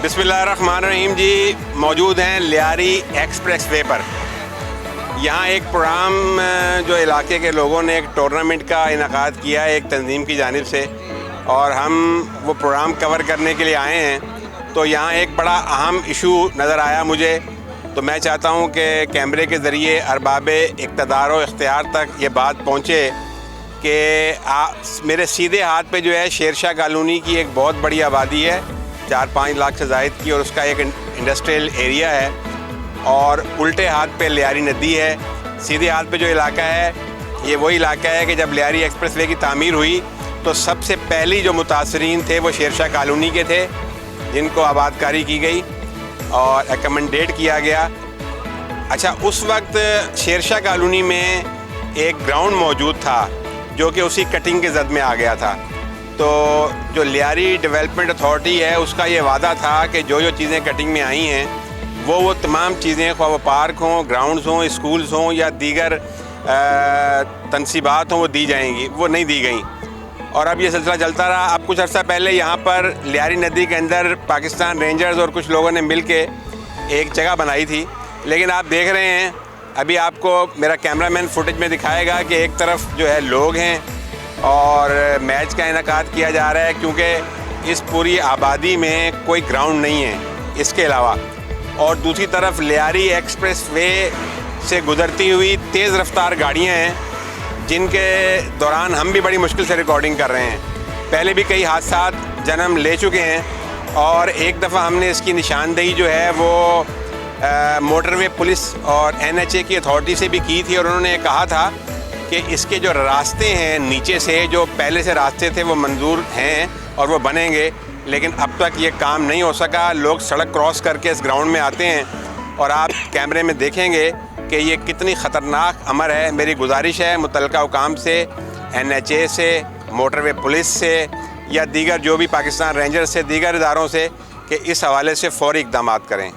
बिस्मिल्लाहिर्रहमानिर्रहीम जी, मौजूद हैं लियारी एक्सप्रेस वे पर। यहाँ एक प्रोग्राम जो इलाके के लोगों ने एक टूर्नामेंट का इनेकाद किया है एक तंजीम की जानिब से, और हम वो प्रोग्राम कवर करने के लिए आए हैं। तो यहाँ एक बड़ा अहम इशू नज़र आया मुझे, तो मैं चाहता हूँ कि कैमरे के ज़रिए अरबाब इक़्तिदार व इख्तियार तक ये बात पहुँचे कि मेरे सीधे हाथ पे जो है शेरशाह कॉलोनी की एक बहुत बड़ी आबादी है, 4-5 लाख से ज़ायद की, और उसका एक इंडस्ट्रियल एरिया है, और उल्टे हाथ पे लियारी नदी है। सीधे हाथ पे जो इलाका है ये वही इलाका है कि जब लियारी एक्सप्रेस वे की तामीर हुई तो सबसे पहली जो मुतासरीन थे वो शेरशाह कॉलोनी के थे, जिनको आबादकारी की गई और एकमेंडेट किया गया। अच्छा, उस वक्त शेरशाह कॉलोनी में एक ग्राउंड मौजूद था जो कि उसी कटिंग के जद में आ गया था। तो जो लियारी डेवलपमेंट अथॉरिटी है उसका ये वादा था कि जो चीज़ें कटिंग में आई हैं वो तमाम चीज़ें, ख्वाह वो पार्क हों, ग्राउंड्स हों, स्कूल्स हों या दीगर तनसीबात हों, वो दी जाएंगी। वो नहीं दी गई और अब ये सिलसिला चलता रहा। अब कुछ अर्सा पहले यहाँ पर लियारी नदी के अंदर पाकिस्तान रेंजर्स और कुछ लोगों ने मिल के एक जगह बनाई थी, लेकिन आप देख रहे हैं, अभी आपको मेरा कैमरामैन फुटेज में दिखाएगा कि एक तरफ जो है लोग हैं और मैच का इनेकाद किया जा रहा है, क्योंकि इस पूरी आबादी में कोई ग्राउंड नहीं है इसके अलावा। और दूसरी तरफ लियारी एक्सप्रेस वे से गुज़रती हुई तेज़ रफ्तार गाड़ियाँ हैं, जिनके दौरान हम भी बड़ी मुश्किल से रिकॉर्डिंग कर रहे हैं। पहले भी कई हादसा जन्म ले चुके हैं, और एक दफ़ा हमने इसकी निशानदेही जो है वो मोटरवे पुलिस और NHA की अथॉरिटी से भी की थी, और उन्होंने कहा था कि इसके जो रास्ते हैं नीचे से, जो पहले से रास्ते थे वो मंजूर हैं और वो बनेंगे, लेकिन अब तक ये काम नहीं हो सका। लोग सड़क क्रॉस करके इस ग्राउंड में आते हैं, और आप कैमरे में देखेंगे कि ये कितनी ख़तरनाक अमर है। मेरी गुजारिश है मुतल्लिका हुकाम से, NHA से, मोटरवे पुलिस से या दीगर जो भी पाकिस्तान रेंजर्स से, दीगर इदारों से, कि इस हवाले से फ़ौरी इक़दामात करें।